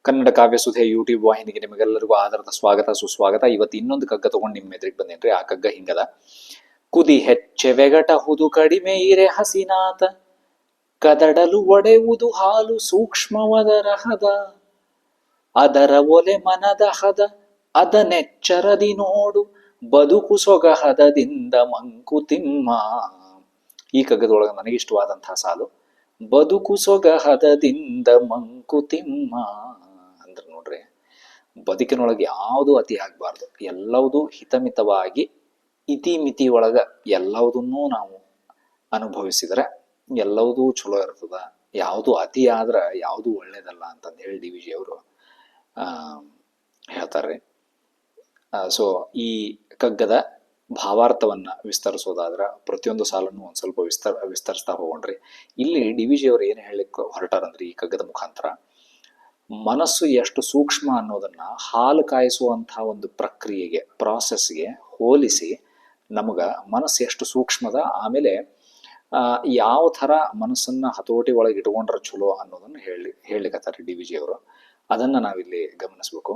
Kannada ಕಾವ್ಯಸುಧೆ YouTube ವಾಹಿನಿಗೆ ನಿಮಗೆಲ್ಲರಿಗೂ ಆಧಾರದ ಸ್ವಾಗತ ಸುಸ್ವಾಗತ. ಇವತ್ತು ಇನ್ನೊಂದು ಕಗ್ಗ ತಗೊಂಡು ನಿಮ್ಮ ಎದುರಿಗೆ ಬಂದೇನ್ರಿ. ಆ ಕಗ್ಗ ಹಿಂಗದ: ಕುದಿ ಹೆಚ್ಚೆ ವೆಗಟಹುದು ಕಡಿಮೆ ಇರೆ ಹಸಿನಾತ, ಕದಡಲು ಒಡೆಯುವುದು ಹಾಲು ಸೂಕ್ಷ್ಮವದರ ಹದ, ಅದರ ಒಲೆ ಮನದ ಹದ ಅದನೆಚ್ಚರದಿ ನೋಡು, ಬದುಕು ಸೊಗಹದದಿಂದ ಮಂಕುತಿಮ್ಮ. ಈ ಕಗ್ಗದೊಳಗೆ ನನಗಿಷ್ಟವಾದಂತಹ ಸಾಲು ಬದುಕು ಸೊಗಹದದಿಂದ ಮಂಕುತಿಮ್ಮ. ಅಂದ್ರೆ ನೋಡ್ರಿ, ಬದುಕಿನೊಳಗೆ ಯಾವುದು ಅತಿ ಆಗ್ಬಾರ್ದು, ಎಲ್ಲವುದು ಹಿತಮಿತವಾಗಿ ಇತಿಮಿತಿ ಒಳಗ ಎಲ್ಲವುದನ್ನೂ ನಾವು ಅನುಭವಿಸಿದ್ರೆ ಎಲ್ಲವುದೂ ಚಲೋ ಇರ್ತದ. ಯಾವುದು ಅತಿ ಆದ್ರ ಯಾವುದು ಒಳ್ಳೇದಲ್ಲ ಅಂತಂದು ಹೇಳಿ ಡಿ ವಿ ಜಿ ಅವರು ಹೇಳ್ತಾರೆ. ಸೊ ಈ ಕಗ್ಗದ ಭಾವಾರ್ಥವನ್ನ ವಿಸ್ತರಿಸೋದಾದ್ರ ಪ್ರತಿಯೊಂದು ಸಾಲನ್ನು ಒಂದ್ ಸ್ವಲ್ಪ ವಿಸ್ತರಿಸ್ತಾ ಹೋಗೋಣ್ರಿ. ಇಲ್ಲಿ ಡಿ ವಿ ಜಿ ಅವರು ಏನು ಹೇಳಲಿಕ್ಕೆ ಹೊರಟಾರಂದ್ರೆ ಈ ಕಗ್ಗದ ಮುಖಾಂತರ ಮನಸ್ಸು ಎಷ್ಟು ಸೂಕ್ಷ್ಮ ಅನ್ನೋದನ್ನ ಹಾಲು ಕಾಯಿಸುವಂತಹ ಒಂದು ಪ್ರಕ್ರಿಯೆಗೆ, ಪ್ರಾಸೆಸ್ಗೆ ಹೋಲಿಸಿ ನಮಗ ಮನಸ್ಸು ಎಷ್ಟು ಸೂಕ್ಷ್ಮದ, ಆಮೇಲೆ ಯಾವ ಥರ ಮನಸ್ಸನ್ನ ಹತೋಟಿ ಒಳಗೆ ಇಟ್ಕೊಂಡ್ರೆ ಚಲೋ ಅನ್ನೋದನ್ನ ಹೇಳಲಿಕ್ಕತ್ತಾರೆ ಡಿ ವಿ ಜಿ ಅವರು. ಅದನ್ನ ನಾವಿಲ್ಲಿ ಗಮನಿಸ್ಬೇಕು.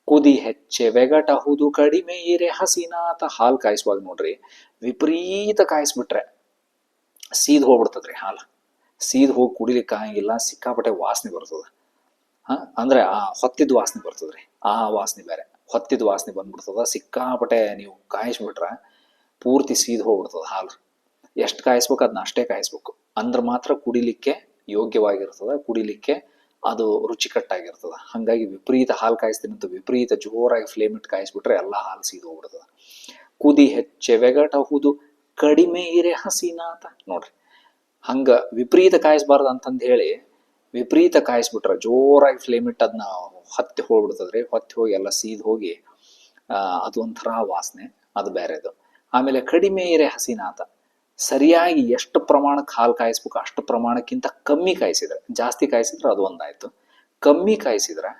ಕುದಿ ಹೆಚ್ಚೆ ವೆಗಟಹುದು ಕಡಿಮೆ ಇರೆ ಹಸಿನಾತ. ಹಾಲು ಕಾಯಿಸುವಾಗ ನೋಡ್ರಿ, ವಿಪರೀತ ಕಾಯಿಸ್ಬಿಟ್ರೆ ಸೀದ್ ಹೋಗ್ಬಿಡ್ತದ್ರಿ ಹಾಲು. ಸೀದ್ ಹೋಗಿ ಕುಡಿಲಿಕ್ಕೆ ಆಗಂಗಿಲ್ಲ, ಸಿಕ್ಕಾಪಟ್ಟೆ ವಾಸನೆ ಬರ್ತದ. ಅಂದ್ರೆ ಆ ಹೊತ್ತಿದ ವಾಸನೆ ಬರ್ತದ್ರಿ, ಆ ವಾಸನೆ ಬೇರೆ. ಹೊತ್ತಿದ ವಾಸನೆ ಬಂದ್ಬಿಡ್ತದ. ಸಿಕ್ಕಾಪಟ್ಟೆ ನೀವು ಕಾಯಿಸ್ಬಿಟ್ರೆ ಪೂರ್ತಿ ಸೀದ್ ಹೋಗ್ಬಿಡ್ತದ ಹಾಲು. ಎಷ್ಟು ಕಾಯಿಸ್ಬೇಕು ಅದನ್ನ ಅಷ್ಟೇ ಕಾಯಿಸ್ಬೇಕು, ಅಂದ್ರೆ ಮಾತ್ರ ಕುಡಿಲಿಕ್ಕೆ ಯೋಗ್ಯವಾಗಿರ್ತದ, ಕುಡಿಲಿಕ್ಕೆ ಅದು ರುಚಿಕಟ್ಟಾಗಿರ್ತದ. ಹಂಗಾಗಿ ವಿಪರೀತ ಹಾಲು ಕಾಯಿಸ್ತೀನಿ ಅಂತ ವಿಪರೀತ ಜೋರಾಗಿ ಫ್ಲೇಮ್ ಇಟ್ಟು ಕಾಯಿಸ್ಬಿಟ್ರೆ ಎಲ್ಲ ಹಾಲು ಸೀದ್ ಹೋಗ್ಬಿಡ್ತದ. ಕುದಿ ಹೆಚ್ಚೆ ವೆಗಟಹುದು ಕಡಿಮೆ ಇರೆ ಹಸಿನಾತ. ನೋಡ್ರಿ, ಹಂಗ ವಿಪರೀತ ಕಾಯಿಸ್ಬಾರ್ದು ಅಂತಂದು ಹೇಳಿ ವಿಪರೀತ ಕಾಯಿಸ್ಬಿಟ್ರೆ ಜೋರಾಗಿ ಫ್ಲೇಮ್ ಇಟ್ಟು ಅದನ್ನ ಹೊತ್ತಿ ಹೋಗ್ಬಿಡ್ತದ್ರಿ. ಹೊತ್ತಿ ಹೋಗಿ ಎಲ್ಲ ಸೀದ್ ಹೋಗಿ ಅದು ಒಂಥರ ವಾಸನೆ, ಅದು ಬೇರೆದು. ಆಮೇಲೆ ಕಡಿಮೆ ಇರೆ ಹಸಿನಾತ, ಸರಿಯಾಗಿ ಎಷ್ಟು ಪ್ರಮಾಣಕ್ಕೆ ಹಾಲು ಕಾಯಿಸ್ಬೇಕು ಅಷ್ಟು ಪ್ರಮಾಣಕ್ಕಿಂತ ಕಮ್ಮಿ ಕಾಯಿಸಿದ್ರೆ, ಜಾಸ್ತಿ ಕಾಯಿಸಿದ್ರೆ ಅದು ಒಂದಾಯ್ತು, ಕಮ್ಮಿ ಕಾಯಿಸಿದ್ರೆ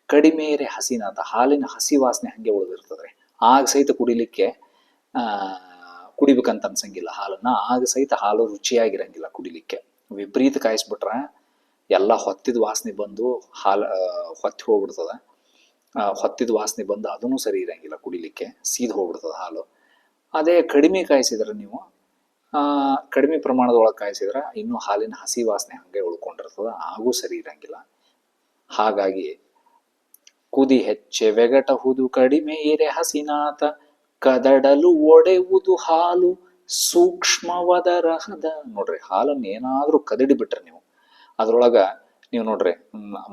ಕಡಿಮೆ ಇರೆ ಹಸಿನಾತ, ಹಾಲಿನ ಹಸಿ ವಾಸನೆ ಹಂಗೆ ಉಳಿದಿರ್ತದ್ರಿ. ಆಗ ಸಹಿತ ಕುಡಿಲಿಕ್ಕೆ ಕುಡಿಬೇಕಂತ ಅನ್ಸಂಗಿಲ್ಲ ಹಾಲನ್ನ, ಆಗ ಸಹಿತ ಹಾಲು ರುಚಿಯಾಗಿರಂಗಿಲ್ಲ ಕುಡಿಲಿಕ್ಕೆ. ವಿಪರೀತ ಕಾಯಿಸ್ಬಿಟ್ರೆ ಎಲ್ಲ ಹೊತ್ತಿದ ವಾಸನೆ ಬಂದು ಹಾಲು ಹೊತ್ತಿ ಹೋಗ್ಬಿಡ್ತದ. ಹೊತ್ತಿದ ವಾಸನೆ ಬಂದು ಅದೂ ಸರಿ ಇರಂಗಿಲ್ಲ ಕುಡಿಲಿಕ್ಕೆ, ಸೀದ್ ಹೋಗ್ಬಿಡ್ತದ ಹಾಲು. ಅದೇ ಕಡಿಮೆ ಕಾಯಿಸಿದ್ರೆ ನೀವು ಕಡಿಮೆ ಪ್ರಮಾಣದೊಳಗೆ ಕಾಯಿಸಿದ್ರೆ ಇನ್ನೂ ಹಾಲಿನ ಹಸಿ ವಾಸನೆ ಹಂಗೆ ಉಳ್ಕೊಂಡಿರ್ತದ, ಹಾಗೂ ಸರಿ ಇರಂಗಿಲ್ಲ. ಹಾಗಾಗಿ ಕುದಿ ಹೆಚ್ಚೆ ವೆಗಟಹುದು ಕಡಿಮೆ ಇರೆ ಹಸಿನಾತ, ಕದಡಲು ಒಡೆಯುವುದು ಹಾಲು ಸೂಕ್ಷ್ಮವದರ ಹದ. ನೋಡ್ರಿ, ಹಾಲನ್ನು ಏನಾದ್ರೂ ಕದಡಿ ಬಿಟ್ರೆ ನೀವು ಅದ್ರೊಳಗ, ನೀವು ನೋಡ್ರಿ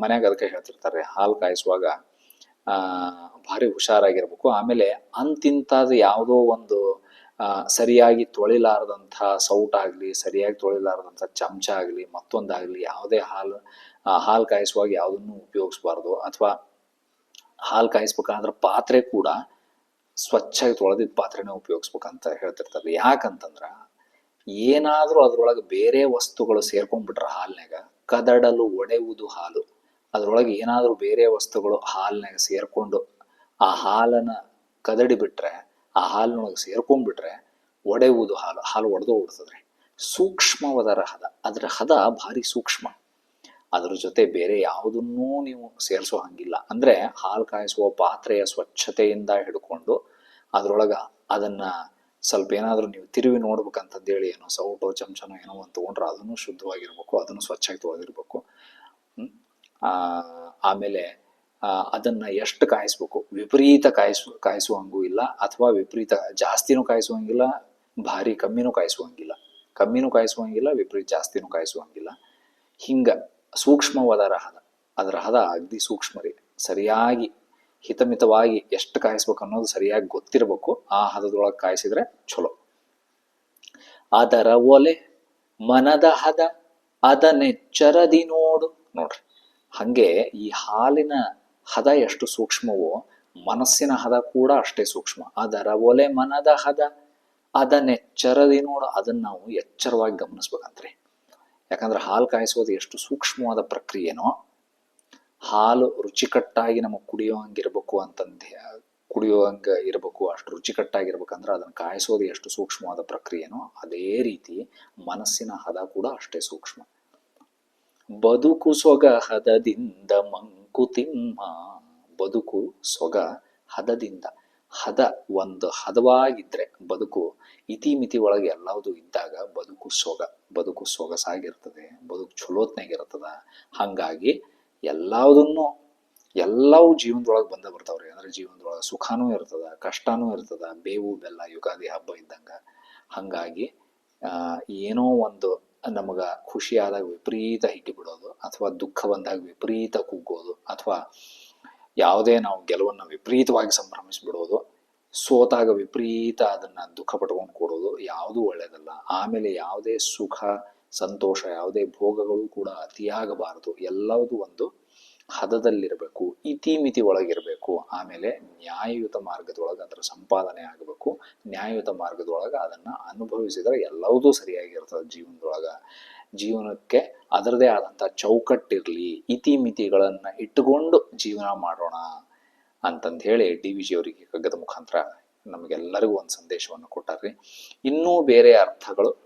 ಮನ್ಯಾಗ ಅದಕ್ಕೆ ಹೇಳ್ತಿರ್ತಾರೆ ಹಾಲು ಕಾಯಿಸುವಾಗ ಭಾರಿ ಹುಷಾರಾಗಿರ್ಬೇಕು. ಆಮೇಲೆ ಅಂತಿಂತಾದ ಯಾವುದೋ ಒಂದು ಸರಿಯಾಗಿ ತೊಳಿಲಾರದಂಥ ಸೌಟಾಗ್ಲಿ, ಸರಿಯಾಗಿ ತೊಳಿಲಾರದಂಥ ಚಮಚ ಆಗಲಿ, ಮತ್ತೊಂದಾಗ್ಲಿ, ಯಾವುದೇ ಹಾಲು ಕಾಯಿಸುವಾಗ ಯಾವುದನ್ನು ಉಪಯೋಗಿಸ್ಬಾರ್ದು. ಅಥವಾ ಹಾಲು ಕಾಯಿಸ್ಬೇಕಾದ್ರೆ ಪಾತ್ರೆ ಕೂಡ ಸ್ವಚ್ಛಾಗಿ ತೊಳೆದಿದ್ದ ಪಾತ್ರೆನೇ ಉಪಯೋಗಿಸ್ಬೇಕಂತ ಹೇಳ್ತಿರ್ತಾರೆ. ಯಾಕಂತಂದ್ರ ಏನಾದ್ರೂ ಅದ್ರೊಳಗೆ ಬೇರೆ ವಸ್ತುಗಳು ಸೇರ್ಕೊಂಡ್ಬಿಟ್ರೆ ಹಾಲ್ನಾಗ ಕದಡಲು ಒಡೆಯುವುದು ಹಾಲು, ಅದ್ರೊಳಗೆ ಏನಾದ್ರೂ ಬೇರೆ ವಸ್ತುಗಳು ಹಾಲ್ನಾಗ ಸೇರ್ಕೊಂಡು ಆ ಹಾಲನ್ನ ಕದಡಿ ಬಿಟ್ರೆ, ಆ ಹಾಲಿನೊಳಗೆ ಸೇರ್ಕೊಂಡ್ಬಿಟ್ರೆ ಒಡೆಯುವುದು ಹಾಲು, ಹಾಲು ಒಡೆದು ಬಿಡ್ತದ್ರಿ. ಸೂಕ್ಷ್ಮವದರ ಹದ, ಅದ್ರ ಹದ ಭಾರಿ ಸೂಕ್ಷ್ಮ. ಅದ್ರ ಜೊತೆ ಬೇರೆ ಯಾವುದನ್ನೂ ನೀವು ಸೇರಿಸೋ ಹಂಗಿಲ್ಲ. ಅಂದ್ರೆ ಹಾಲು ಕಾಯಿಸುವ ಪಾತ್ರೆಯ ಸ್ವಚ್ಛತೆಯಿಂದ ಹಿಡ್ಕೊಂಡು ಅದ್ರೊಳಗ ಅದನ್ನ ಸ್ವಲ್ಪ ಏನಾದ್ರೂ ನೀವು ತಿರುವಿ ನೋಡ್ಬೇಕಂತಂದೇಳಿ ಏನೋ ಸೌಟೋ ಚಮಚನೋ ಏನೋ ಒಂದು ತಗೊಂಡ್ರೆ ಅದನ್ನು ಶುದ್ಧವಾಗಿರ್ಬೇಕು, ಅದನ್ನು ಸ್ವಚ್ಛಾಗಿ ತೊಳೆದಿರ್ಬೇಕು. ಆಮೇಲೆ ಅದನ್ನ ಎಷ್ಟು ಕಾಯಿಸ್ಬೇಕು, ವಿಪರೀತ ಕಾಯಿಸುವಂಗೂ ಇಲ್ಲ, ಅಥವಾ ವಿಪರೀತ ಜಾಸ್ತಿನೂ ಕಾಯಿಸುವಂಗಿಲ್ಲ, ಭಾರಿ ಕಮ್ಮಿನೂ ಕಾಯಿಸುವಂಗಿಲ್ಲ. ಕಮ್ಮಿನೂ ಕಾಯಿಸುವಂಗಿಲ್ಲ, ವಿಪರೀತ ಜಾಸ್ತಿನೂ ಕಾಯಿಸುವಂಗಿಲ್ಲ. ಹಿಂಗ ಸೂಕ್ಷ್ಮವಾದ ಹದ, ಅದರ ಹದ ಅಗ್ದಿ ಸೂಕ್ಷ್ಮ ರೀ. ಸರಿಯಾಗಿ ಹಿತಮಿತವಾಗಿ ಎಷ್ಟು ಕಾಯಿಸ್ಬೇಕು ಅನ್ನೋದು ಸರಿಯಾಗಿ ಗೊತ್ತಿರಬೇಕು. ಆ ಹದದೊಳಗೆ ಕಾಯಿಸಿದ್ರೆ ಚಲೋ. ಅದರ ಒಲೆ ಮನದ ಹದ ಅದನೆಚ್ಚರದಿ ನೋಡು. ನೋಡ್ರಿ, ಹಂಗೆ ಈ ಹಾಲಿನ ಹದ ಎಷ್ಟು ಸೂಕ್ಷ್ಮವೋ ಮನಸ್ಸಿನ ಹದ ಕೂಡ ಅಷ್ಟೇ ಸೂಕ್ಷ್ಮ. ಅದರ ಒಲೆ ಮನದ ಹದ ಅದನೆಚ್ಚರದಿ ನೋಡು. ಅದನ್ನ ನಾವು ಎಚ್ಚರವಾಗಿ ಗಮನಿಸ್ಬೇಕಂತ್ರಿ. ಯಾಕಂದ್ರೆ ಹಾಲು ಕಾಯಿಸೋದು ಎಷ್ಟು ಸೂಕ್ಷ್ಮವಾದ ಪ್ರಕ್ರಿಯೆನೋ, ಹಾಲು ರುಚಿಕಟ್ಟಾಗಿ ನಮಗೆ ಕುಡಿಯೋಂಗಿರ್ಬೇಕು ಕುಡಿಯೋಂಗ ಇರಬೇಕು, ಅಷ್ಟು ರುಚಿಕಟ್ಟಾಗಿರ್ಬೇಕಂದ್ರೆ ಅದನ್ನ ಕಾಯಿಸೋದು ಎಷ್ಟು ಸೂಕ್ಷ್ಮವಾದ ಪ್ರಕ್ರಿಯೆನೋ ಅದೇ ರೀತಿ ಮನಸ್ಸಿನ ಹದ ಕೂಡ ಅಷ್ಟೇ ಸೂಕ್ಷ್ಮ. ಬದುಕು ಸೊಗಹದದಿಂದ ಮಂಕುತಿಮ್ಮ ಬದುಕು ಸೊಗ ಹದದಿಂದ. ಹದ ಒಂದು ಹದವಾಗಿದ್ರೆ ಬದುಕು, ಇತಿಮಿತಿ ಒಳಗೆ ಎಲ್ಲವುದು ಇದ್ದಾಗ ಬದುಕು ಸೊಗಸಾಗಿರ್ತದೆ, ಬದುಕು ಚಲೋತ್ನಾಗಿರ್ತದ. ಹಾಗಾಗಿ ಎಲ್ಲವೂ ಜೀವನದೊಳಗೆ ಬರ್ತಾವ್ರಿ. ಅಂದ್ರೆ ಜೀವನದೊಳಗೆ ಸುಖನೂ ಇರ್ತದ, ಕಷ್ಟನೂ ಇರ್ತದ, ಬೇವು ಬೆಲ್ಲ ಯುಗಾದಿ ಹಬ್ಬ ಇದ್ದಂಗ. ಹಾಗಾಗಿ ಏನೋ ಒಂದು ನಮಗ ಖುಷಿ ಆದಾಗ ವಿಪರೀತ ಹಿಗ್ಗಿ ಬಿಡೋದು, ಅಥವಾ ದುಃಖ ಬಂದಾಗ ವಿಪರೀತ ಕುಗ್ಗೋದು, ಅಥವಾ ಯಾವುದೇ ನಾವು ಗೆಲುವನ್ನು ವಿಪರೀತವಾಗಿ ಸಂಭ್ರಮಿಸ್ಬಿಡೋದು, ಸೋತಾಗ ವಿಪರೀತ ಅದನ್ನ ದುಃಖ ಪಟ್ಕೊಂಡು ಕೊಡೋದು ಯಾವುದೂ ಒಳ್ಳೇದಲ್ಲ. ಆಮೇಲೆ ಯಾವುದೇ ಸುಖ ಸಂತೋಷ, ಯಾವುದೇ ಭೋಗಗಳು ಕೂಡ ಅತಿಯಾಗಬಾರದು. ಎಲ್ಲವೂ ಒಂದು ಹದದಲ್ಲಿರಬೇಕು, ಇತಿಮಿತಿ ಒಳಗಿರಬೇಕು. ಆಮೇಲೆ ನ್ಯಾಯಯುತ ಮಾರ್ಗದೊಳಗೆ ಅದರ ಸಂಪಾದನೆ ಆಗಬೇಕು. ನ್ಯಾಯಯುತ ಮಾರ್ಗದೊಳಗೆ ಅದನ್ನು ಅನುಭವಿಸಿದರೆ ಎಲ್ಲವೂ ಸರಿಯಾಗಿರ್ತದೆ. ಜೀವನಕ್ಕೆ ಅದರದೇ ಆದಂಥ ಚೌಕಟ್ಟಿರಲಿ, ಇತಿಮಿತಿಗಳನ್ನು ಇಟ್ಟುಕೊಂಡು ಜೀವನ ಮಾಡೋಣ ಅಂತಂದು ಹೇಳಿ ಡಿ ವಿ ಜಿ ಅವರಿಗೆ ಕಗ್ಗದ ಮುಖಾಂತರ ನಮಗೆಲ್ಲರಿಗೂ ಒಂದು ಸಂದೇಶವನ್ನು ಕೊಟ್ಟಾರ್ರಿ. ಇನ್ನೂ ಬೇರೆ ಅರ್ಥಗಳು,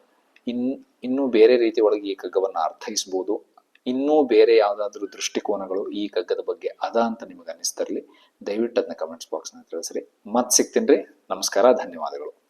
ಇನ್ನೂ ಬೇರೆ ರೀತಿ ಒಳಗೆ ಈ ಕಗ್ಗವನ್ನು ಅರ್ಥೈಸ್ಬೋದು. ಇನ್ನೂ ಬೇರೆ ಯಾವುದಾದ್ರೂ ದೃಷ್ಟಿಕೋನಗಳು ಈ ಕಗ್ಗದ ಬಗ್ಗೆ ಅದ ಅಂತ ನಿಮಗೆ ಅನ್ನಿಸ್ತಿರಲಿ, ದಯವಿಟ್ಟು ಅದನ್ನ ಕಮೆಂಟ್ಸ್ ಬಾಕ್ಸ್ನ ತಿಳಿಸ್ರಿ. ಮತ್ತೆ ಸಿಗ್ತೀನಿ ರೀ. ನಮಸ್ಕಾರ, ಧನ್ಯವಾದಗಳು.